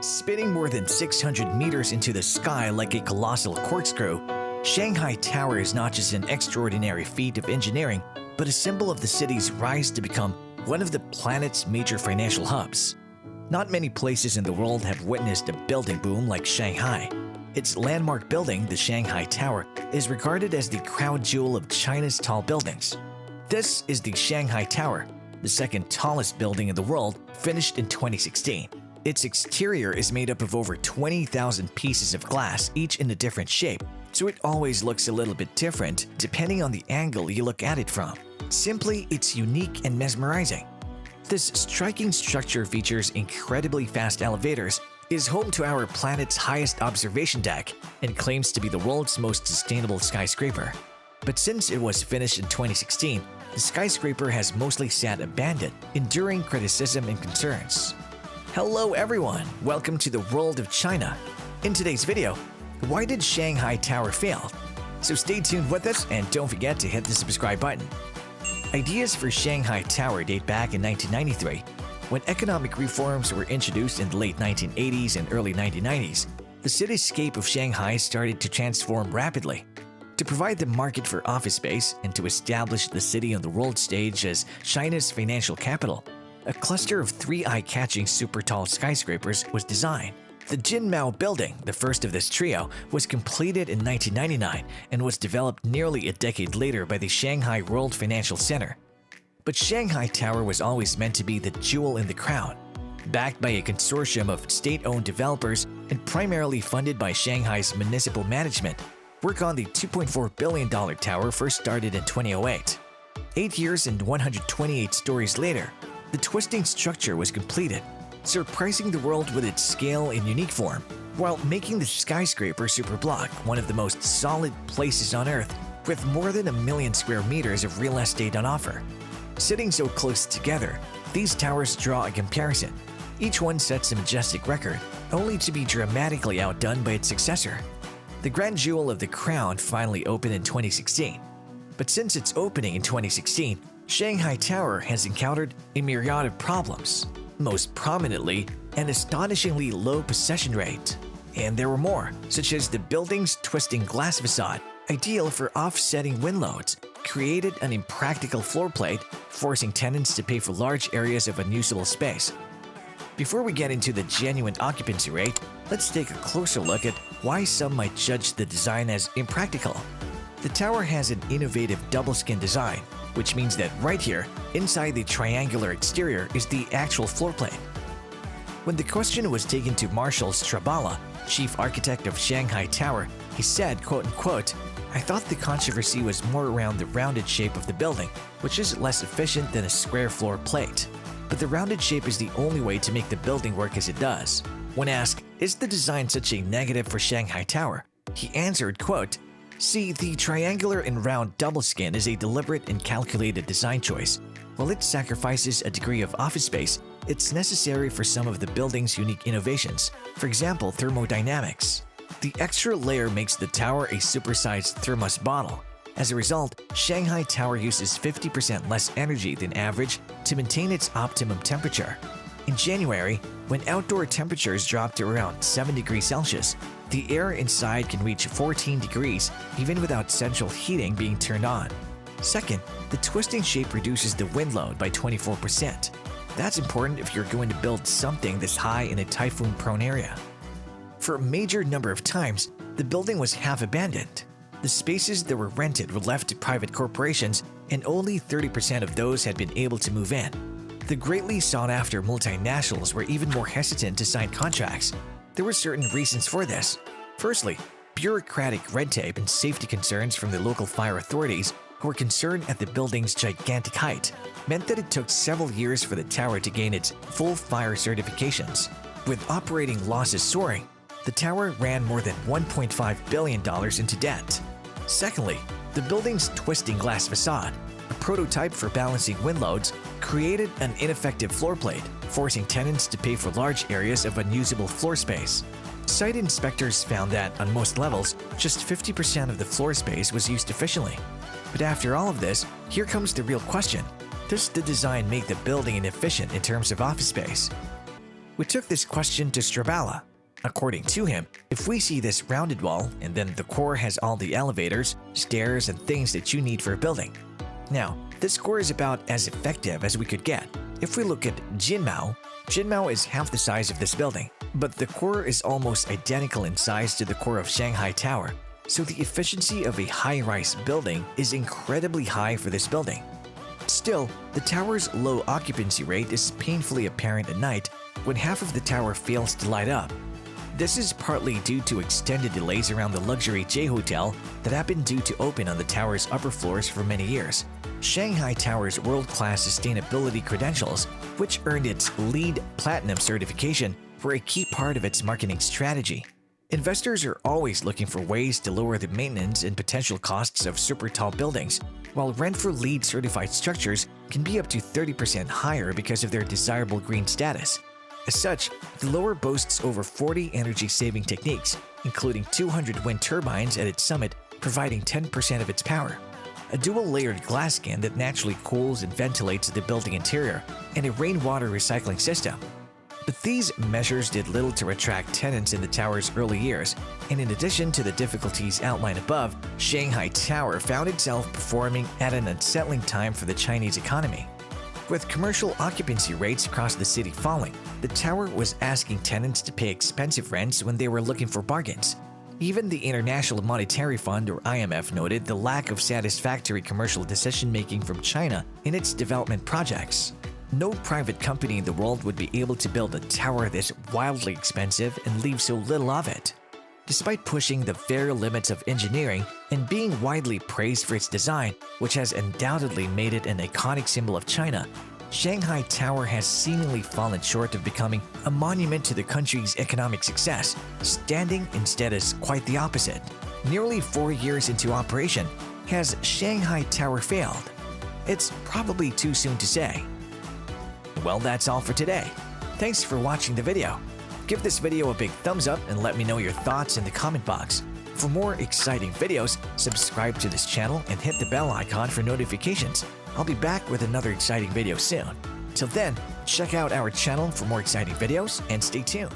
Spinning more than 600 meters into the sky like a colossal corkscrew, Shanghai Tower is not just an extraordinary feat of engineering, but a symbol of the city's rise to become one of the planet's major financial hubs. Not many places in the world have witnessed a building boom like Shanghai. Its landmark building, the Shanghai Tower, is regarded as the crown jewel of China's tall buildings. This is the Shanghai Tower, the second tallest building in the world, finished in 2016. Its exterior is made up of over 20,000 pieces of glass, each in a different shape, so it always looks a little bit different depending on the angle you look at it from. Simply, it's unique and mesmerizing. This striking structure features incredibly fast elevators, is home to our planet's highest observation deck, and claims to be the world's most sustainable skyscraper. But since it was finished in 2016, the skyscraper has mostly sat abandoned, enduring criticism and concerns. Hello everyone, welcome to the world of China. In today's video, why did Shanghai Tower fail? So stay tuned with us and don't forget to hit the subscribe button. Ideas for Shanghai Tower date back in 1993, when economic reforms were introduced in the late 1980s and early 1990s. The cityscape of Shanghai started to transform rapidly. To provide the market for office space and to establish the city on the world stage as China's financial capital, a cluster of three eye-catching super-tall skyscrapers was designed. The Jinmao building, the first of this trio, was completed in 1999 and was developed nearly a decade later by the Shanghai World Financial Center. But Shanghai Tower was always meant to be the jewel in the crown. Backed by a consortium of state-owned developers and primarily funded by Shanghai's municipal management, work on the $2.4 billion tower first started in 2008. 8 years and 128 stories later, the twisting structure was completed, surprising the world with its scale and unique form, while making the skyscraper superblock one of the most solid places on Earth, with more than 1 million square meters of real estate on offer. Sitting so close together, these towers draw a comparison. Each one sets a majestic record, only to be dramatically outdone by its successor. The grand jewel of the crown finally opened in 2016. But since its opening in 2016, Shanghai Tower has encountered a myriad of problems, most prominently an astonishingly low possession rate. And there were more, such as the building's twisting glass facade, ideal for offsetting wind loads, created an impractical floor plate, forcing tenants to pay for large areas of unusable space. Before we get into the genuine occupancy rate, let's take a closer look at why some might judge the design as impractical. The tower has an innovative double-skin design, which means that right here, inside the triangular exterior, is the actual floor plate. When the question was taken to Marshall Strabala, chief architect of Shanghai Tower, he said, quote-unquote, "I thought the controversy was more around the rounded shape of the building, which is less efficient than a square floor plate. But the rounded shape is the only way to make the building work as it does." When asked, "Is the design such a negative for Shanghai Tower?" he answered, quote, "See, the triangular and round double skin is a deliberate and calculated design choice. While it sacrifices a degree of office space, it's necessary for some of the building's unique innovations, for example thermodynamics. The extra layer makes the tower a supersized thermos bottle. As a result, Shanghai Tower uses 50% less energy than average to maintain its optimum temperature. In January, when outdoor temperatures drop to around 7 degrees Celsius, the air inside can reach 14 degrees even without central heating being turned on. Second, the twisting shape reduces the wind load by 24%. That's important if you're going to build something this high in a typhoon-prone area. For a major number of times, the building was half abandoned. The spaces that were rented were left to private corporations, and only 30% of those had been able to move in. The greatly sought-after multinationals were even more hesitant to sign contracts. There were certain reasons for this. Firstly, bureaucratic red tape and safety concerns from the local fire authorities, who were concerned at the building's gigantic height, meant that it took several years for the tower to gain its full fire certifications. With operating losses soaring, the tower ran more than $1.5 billion into debt. Secondly, the building's twisting glass facade, a prototype for balancing wind loads, created an ineffective floor plate, forcing tenants to pay for large areas of unusable floor space. Site inspectors found that, on most levels, just 50% of the floor space was used efficiently. But after all of this, here comes the real question. Does the design make the building inefficient in terms of office space? We took this question to Strabala. According to him, if we see this rounded wall and then the core has all the elevators, stairs, and things that you need for a building. Now, this core is about as effective as we could get. If we look at Jinmao is half the size of this building, but the core is almost identical in size to the core of Shanghai Tower, so the efficiency of a high-rise building is incredibly high for this building. Still, the tower's low occupancy rate is painfully apparent at night when half of the tower fails to light up. This is partly due to extended delays around the luxury J Hotel that have been due to open on the tower's upper floors for many years. Shanghai Tower's world-class sustainability credentials, which earned its LEED Platinum certification, were a key part of its marketing strategy. Investors are always looking for ways to lower the maintenance and potential costs of super tall buildings, while rent for LEED certified structures can be up to 30% higher because of their desirable green status. As such, the lower boasts over 40 energy-saving techniques, including 200 wind turbines at its summit providing 10% of its power, a dual-layered glass skin that naturally cools and ventilates the building interior, and a rainwater recycling system. But these measures did little to attract tenants in the tower's early years, and in addition to the difficulties outlined above, Shanghai Tower found itself performing at an unsettling time for the Chinese economy. With commercial occupancy rates across the city falling, the tower was asking tenants to pay expensive rents when they were looking for bargains. Even the International Monetary Fund or IMF noted the lack of satisfactory commercial decision-making from China in its development projects. No private company in the world would be able to build a tower this wildly expensive and leave so little of it. Despite pushing the very limits of engineering and being widely praised for its design, which has undoubtedly made it an iconic symbol of China, Shanghai Tower has seemingly fallen short of becoming a monument to the country's economic success, standing instead as quite the opposite. Nearly 4 years into operation, has Shanghai Tower failed? It's probably too soon to say. Well, that's all for today. Thanks for watching the video. Give this video a big thumbs up and let me know your thoughts in the comment box. For more exciting videos, subscribe to this channel and hit the bell icon for notifications. I'll be back with another exciting video soon. Till then, check out our channel for more exciting videos and stay tuned.